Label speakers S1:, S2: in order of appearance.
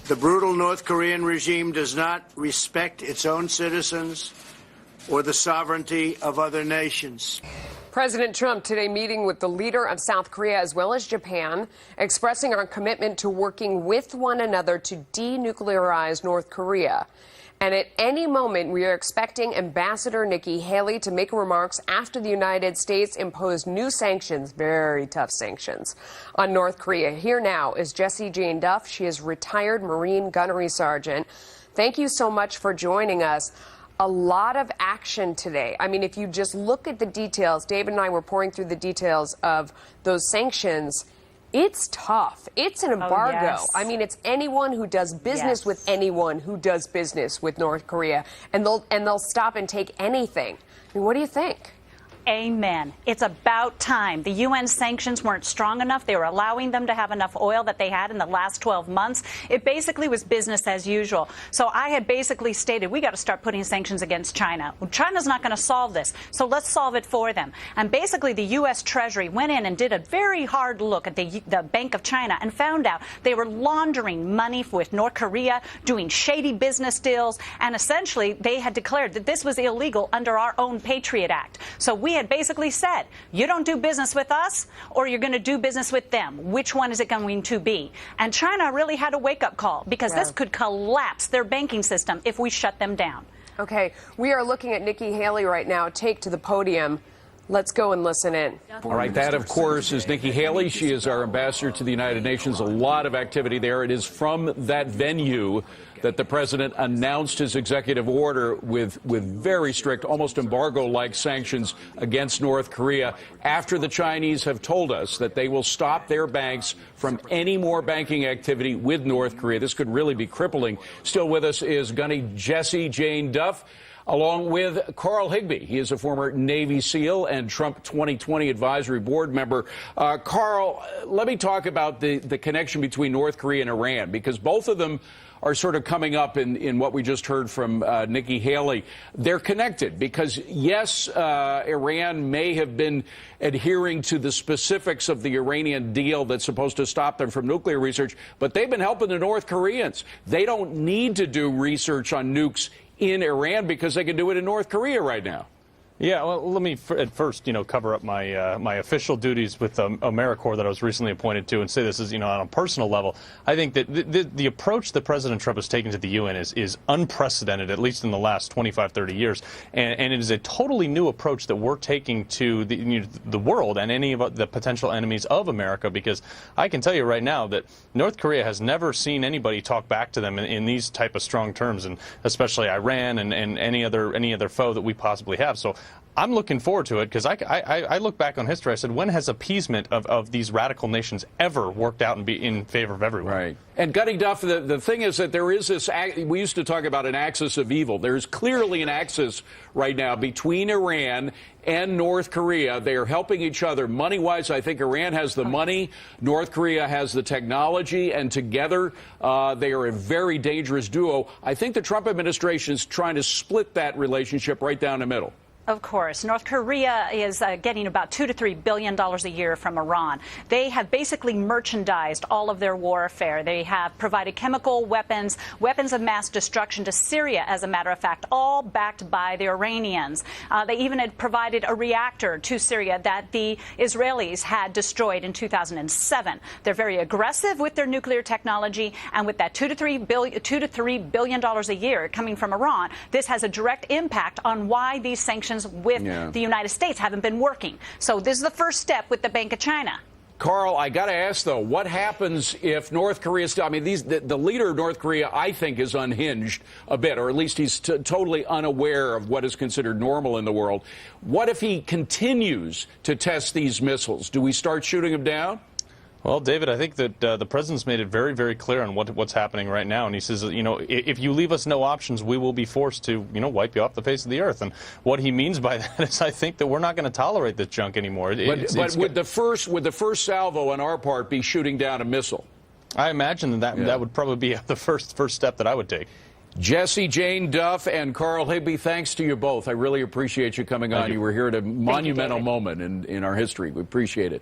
S1: The brutal North Korean regime does not respect its own citizens or the sovereignty of other nations.
S2: President Trump today meeting with the leader of South Korea as well as Japan, expressing our commitment to working with one another to denuclearize North Korea. And at any moment, we are expecting Ambassador Nikki Haley to make remarks after the United States imposed new sanctions, very tough sanctions, on North Korea. Here now is Jessie Jane Duff. She is retired Marine Gunnery Sergeant. Thank you so much for joining us. A lot of action today. I mean, if you just look at the details, David and I were pouring through the details of those sanctions. It's tough. It's an embargo.
S3: Yes.
S2: I mean, it's anyone who does business with anyone who does business with North Korea, and they'll stop and take anything. I mean, what do you think?
S3: Amen. It's about time. The UN sanctions weren't strong enough. They were allowing them to have enough oil that they had in the last 12 months. It basically was business as usual. So I had basically stated we got to start putting sanctions against China. Well, China's not going to solve this, so let's solve it for them. And basically the U.S. Treasury went in and did a very hard look at the Bank of China and found out they were laundering money with North Korea, doing shady business deals, and essentially they had declared that this was illegal under our own Patriot Act. So we had basically said, you don't do business with us or you're going to do business with them. Which one is it going to be? And China really had a wake-up call because this could collapse their banking system if we shut them down.
S2: Okay, we are looking at Nikki Haley right now take to the podium. Let's go and listen in.
S4: All right, that, of course, is Nikki Haley. She is our ambassador to the United Nations. A lot of activity there. It is from that venue that the president announced his executive order with very strict, almost embargo-like sanctions against North Korea after the Chinese have told us that they will stop their banks from any more banking activity with North Korea. This could really be crippling. Still with us is Gunny Jessie Jane Duff, along with Carl Higbie. He is a former Navy SEAL and Trump 2020 Advisory Board member. Carl, let me talk about the connection between North Korea and Iran, because both of them are sort of coming up in what we just heard from Nikki Haley. They're connected because, yes, Iran may have been adhering to the specifics of the Iranian deal that's supposed to stop them from nuclear research, but they've been helping the North Koreans. They don't need to do research on nukes in Iran because they can do it in North Korea right now.
S5: Yeah, well, let me at first, cover up my my official duties with AmeriCorps that I was recently appointed to and say this is, on a personal level. I think that the approach that President Trump has taken to the UN is unprecedented, at least in the last 25, 30 years. And it is a totally new approach that we're taking to the world and any of the potential enemies of America, because I can tell you right now that North Korea has never seen anybody talk back to them in these type of strong terms, and especially Iran and any other foe that we possibly have. So I'm looking forward to it because I look back on history. I said, when has appeasement of these radical nations ever worked out and be in favor of everyone?
S4: Right. And Gunny Duff, the thing is that there is this, we used to talk about an axis of evil. There's clearly an axis right now between Iran and North Korea. They are helping each other money-wise. I think Iran has the money, North Korea has the technology, and together they are a very dangerous duo. I think the Trump administration is trying to split that relationship right down the middle.
S3: Of course. North Korea is getting about $2 to $3 billion a year from Iran. They have basically merchandised all of their warfare. They have provided chemical weapons, weapons of mass destruction to Syria, as a matter of fact, all backed by the Iranians. They even had provided a reactor to Syria that the Israelis had destroyed in 2007. They're very aggressive with their nuclear technology, and with that $2 to $3 billion a year coming from Iran, this has a direct impact on why these sanctions with the United States haven't been working. So this is the first step with the Bank of China.
S4: Carl, I got to ask, though, what happens if North Korea still, I mean, the leader of North Korea, I think, is unhinged a bit, or at least he's totally unaware of what is considered normal in the world. What if he continues to test these missiles? Do we start shooting him down?
S5: Well, David, I think that the president's made it very, very clear on what's happening right now. And he says, if you leave us no options, we will be forced to, wipe you off the face of the earth. And what he means by that is, I think that we're not going to tolerate this junk anymore.
S4: But would the first salvo on our part be shooting down a missile?
S5: I imagine that would probably be the first step that I would take.
S4: Jessie Jane Duff and Carl Higbie, thanks to you both. I really appreciate you coming on. You were here at a monumental moment in our history. We appreciate it.